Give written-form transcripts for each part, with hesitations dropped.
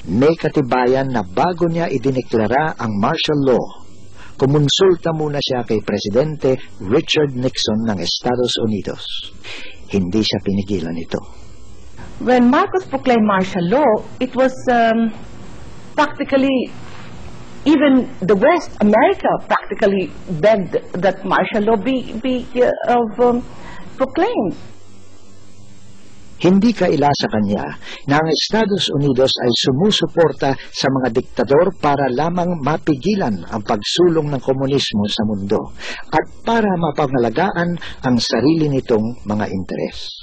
May katibayan na bago niya idineklara ang martial law, kumonsulta muna siya kay Presidente Richard Nixon ng Estados Unidos. Hindi siya pinigilan nito. When Marcos proclaimed martial law, it was practically, even the West, America, practically begged that martial law be proclaimed. Hindi kaila sa kanya na ang Estados Unidos ay sumusuporta sa mga diktador para lamang mapigilan ang pagsulong ng komunismo sa mundo at para mapangalagaan ang sarili nitong mga interes.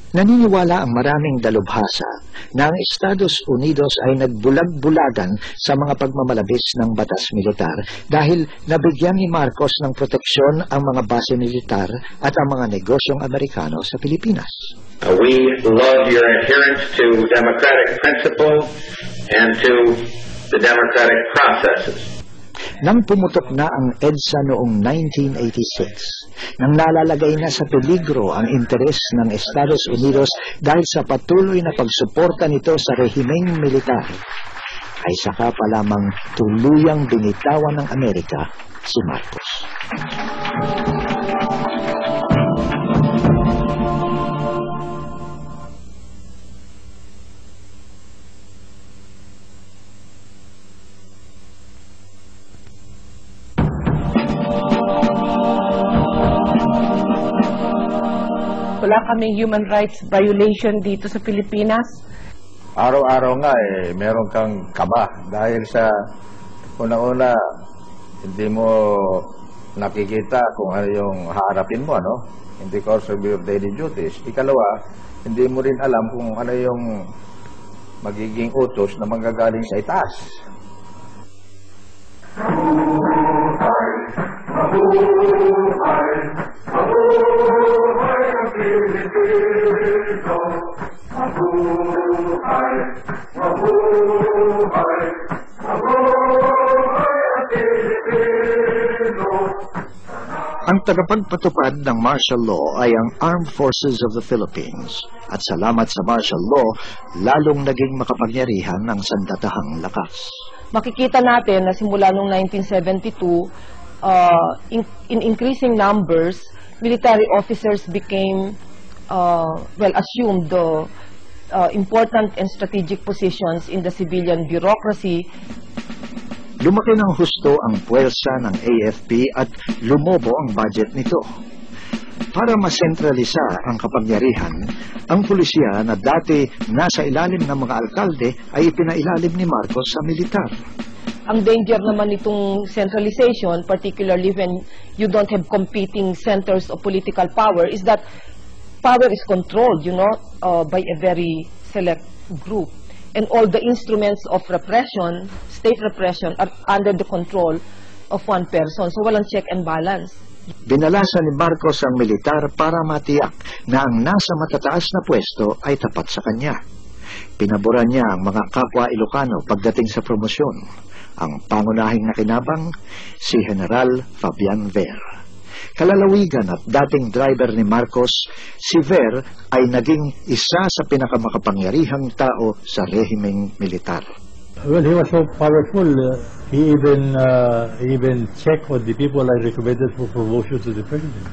Naniniwala ang maraming dalubhasa na ang Estados Unidos ay nagbulag-bulagan sa mga pagmamalabis ng batas militar dahil nabigyan ni Marcos ng proteksyon ang mga base militar at ang mga negosyong Amerikano sa Pilipinas. We love your adherence to democratic principles and to the democratic processes. Nang pumutok na ang EDSA noong 1986, nang nalalagay na sa peligro ang interes ng Estados Unidos dahil sa patuloy na pagsuporta nito sa rehimeng militar, ay saka pa lamang tuluyang binitawan ng Amerika si Marcos. Wala kaming human rights violation dito sa Pilipinas. Araw-araw nga meron kang kaba dahil sa una-una hindi mo nakikita kung ano yung haharapin mo, ano? In the course of your daily duties. Ikalawa, hindi mo rin alam kung ano yung magiging utos na manggagaling sa itaas. Ang tagapagpatupad ng martial law ay ang Armed Forces of the Philippines. At salamat sa martial law, lalong naging makapangyarihan ang sandatahang lakas. Makikita natin na simula noong 1972, in increasing numbers, military officers became, assumed the important and strategic positions in the civilian bureaucracy. Lumaki ng husto ang puwersa ng AFP at lumobo ang budget nito. Para masentralisa ang kapangyarihan, ang pulisya na dati nasa ilalim ng mga alkalde ay ipinailalim ni Marcos sa militar. Ang danger naman itong centralization, particularly when you don't have competing centers of political power, is that power is controlled, by a very select group. And all the instruments of repression, state repression, are under the control of one person. So walang check and balance. Binalasan ni Marcos ang militar para matiyak na ang nasa matataas na pwesto ay tapat sa kanya. Pinaboran niya ang mga kapwa Ilocano pagdating sa promosyon. Ang pangunahing nakinabang, si General Fabian Ver. Kalalawigan at dating driver ni Marcos, si Ver ay naging isa sa pinakamakapangyarihang tao sa rehimeng militar. Well, he was so powerful, he even checked on the people I recommended for promotion to the president.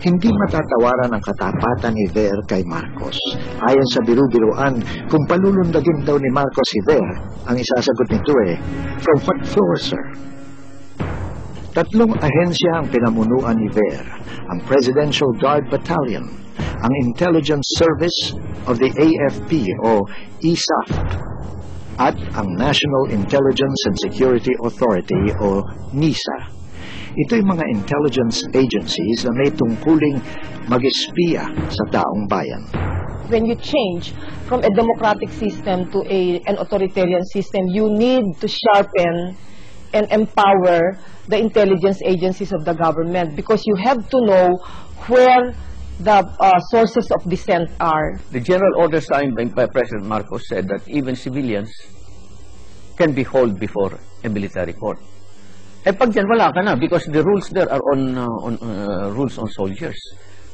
Hindi matatawaran ang katapatan ni Ver kay Marcos. Ayon sa biru-biruan, kung palulundagin daw ni Marcos si Ver, ang isasagot nito from what floor, sir? Tatlong ahensya ang pinamunuan ni Ver, ang Presidential Guard Battalion, ang Intelligence Service of the AFP o ISAF, at ang National Intelligence and Security Authority o NISA. Ito'y mga intelligence agencies na may tungkuling mag-espiya sa taong bayan. When you change from a democratic system to an authoritarian system, you need to sharpen and empower the intelligence agencies of the government because you have to know where the sources of dissent are. The general order signed by President Marcos said that even civilians can be hauled before a military court. Pag dyan, wala ka na because the rules there are on rules on soldiers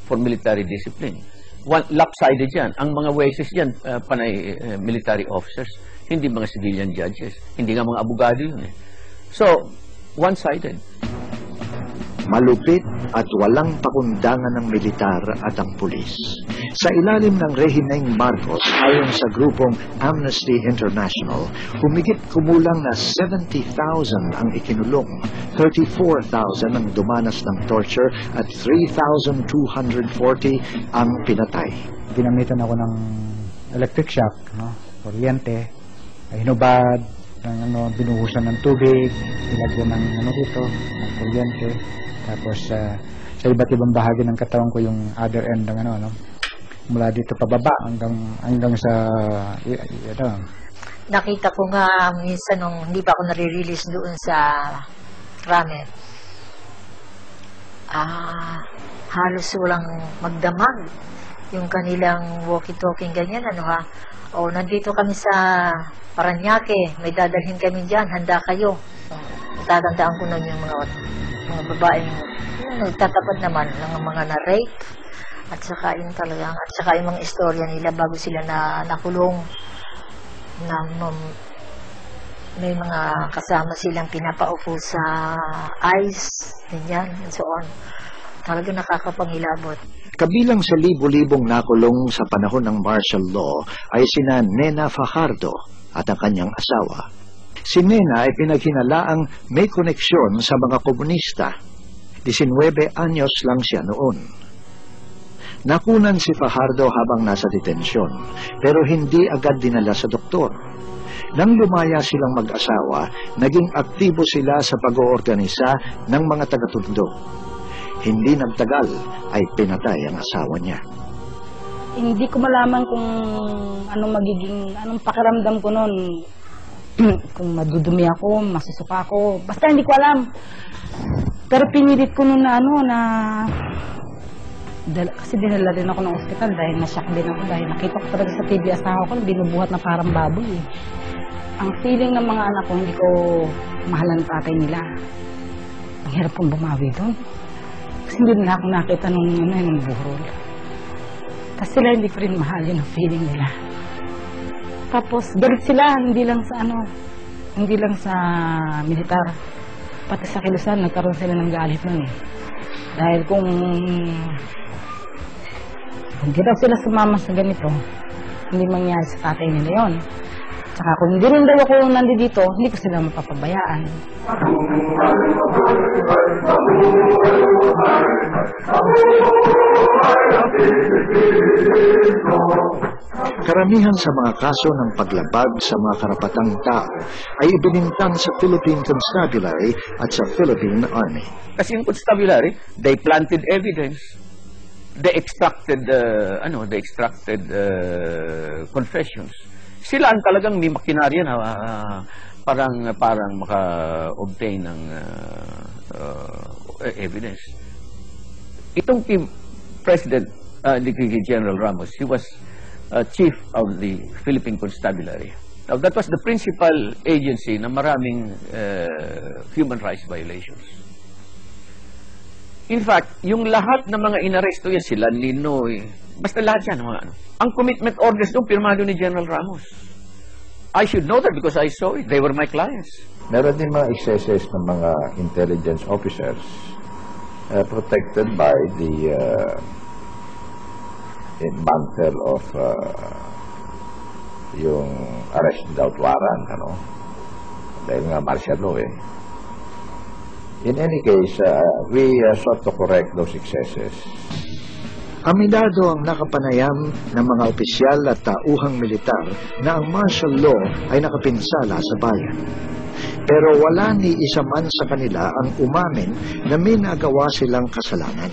for military discipline. lopsided yan. Ang mga jueces yan, panay military officers, hindi mga civilian judges, hindi nga mga abogado yun eh. So, one-sided. Malupit at walang pakundangan ng militar at ang pulis. Sa ilalim ng rehimeng Marcos, ayon sa grupong Amnesty International, humigit kumulang na 70,000 ang ikinulong, 34,000 ang dumanas ng torture at 3,240 ang pinatay. Ginamitan ako ng electric shock, no? Kuryente, hinubad, binuhusan ng tubig, nilagyan ng dito, ng kuryente. Tapos sa iba't ibang bahagi ng katawan ko yung other end ng mula dito pababa hanggang sa Nakita ko nga minsan nung hindi pa ako nare-release doon sa Rame. Halos walang magdamag yung kanilang walkie-talkie ganyan O nandito kami sa Paranaque, may dadalhin kami diyan, handa kayo. Tatandaan ko nun yung mga babaeng nagtatapat naman ng mga na-rape at saka yung talagang at saka yung mga istorya nila bago sila nakulong na may mga kasama silang pinapaupo sa ice, ganyan, and so on. Talagang nakakapangilabot. Kabilang sa libo-libong nakulong sa panahon ng martial law ay sina Nena Fajardo at ang kanyang asawa. Si Nena ay pinaghinalaang may koneksyon sa mga komunista. 19 anyos lang siya noon. Nakunan si Fajardo habang nasa detensyon, pero hindi agad dinala sa doktor. Nang lumaya silang mag-asawa, naging aktibo sila sa pag-oorganisa ng mga taga-tundo. Hindi nagtagal ay pinatay ang asawa niya. Hindi ko malaman kung anong pakiramdam ko noon. Kung madudumi ako, masusuka ako, basta hindi ko alam. Pero pinilit ko noon kasi dinala rin ako ng ospital dahil na-shock din ako dahil nakita ko talaga sa TV asawa ko binubuhat na parang baboy eh. Ang feeling ng mga anak ko, hindi ko mahalan tatay nila. Ang hirap kong bumawi doon. Kasi hindi nila ako nakita nung buhrol. Tapos sila hindi ko rin mahal yun ang feeling nila. Tapos galit sila, hindi lang sa militar. Pati sa kilusan, nagkaroon sila ng galit nun eh. Dahil kung hindi daw sila sumama sa ganito, hindi mangyari sa tatay nila yun. Saka kung hindi rin daw ako nandito, hindi ko sila mapapabayaan. Karamihan sa mga kaso ng paglabag sa mga karapatang tao ay ibinintang sa Philippine Constabulary at sa Philippine Army. Kasi yung Constabulary, they planted evidence. They extracted confessions. Sila ang talagang may makinarya na parang maka-obtain ng evidence. Itong President General Ramos, he was chief of the Philippine Constabulary. Now, that was the principal agency na maraming human rights violations. In fact, yung lahat ng mga inaresto yan, sila Ninoy, basta lahat yan, ang commitment orders doon, pirmado ni General Ramos. I should know that because I saw it. They were my clients. Meron din mga excesses ng mga intelligence officers protected by the mantle of yung arrest without warrant, dahil nga martial law eh. In any case, we sought to correct those excesses. Aminado ang nakapanayam ng mga opisyal at tauhang militar na ang martial law ay nakapinsala sa bayan. Pero wala ni isa man sa kanila ang umamin na may nagawa silang kasalanan.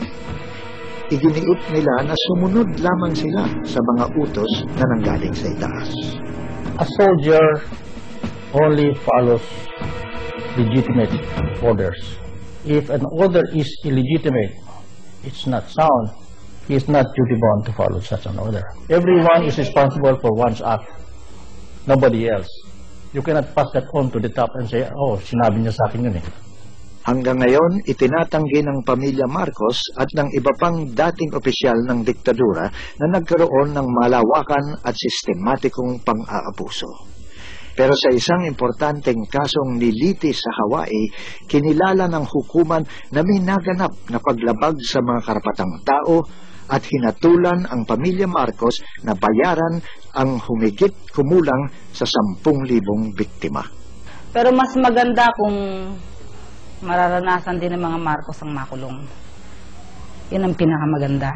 Iginiit nila na sumunod lamang sila sa mga utos na nanggaling sa itaas. A soldier only follows legitimate orders. If an order is illegitimate, it's not sound, he is not duty-bound to follow such an order. Everyone is responsible for one's act, nobody else. You cannot pass that on to the top and say, oh, sinabi niya sa akin yun eh. Hanggang ngayon, itinatanggi ng pamilya Marcos at ng iba pang dating opisyal ng diktadura na nagkaroon ng malawakan at sistematikong pang-aabuso. Pero sa isang importanteng kasong nilitis sa Hawaii, kinilala ng hukuman na may naganap na paglabag sa mga karapatang tao at hinatulan ang pamilya Marcos na bayaran ang humigit kumulang sa 10,000 biktima. Pero mas maganda kung mararanasan din ng mga Marcos ang makulong. Yun ang pinakamaganda.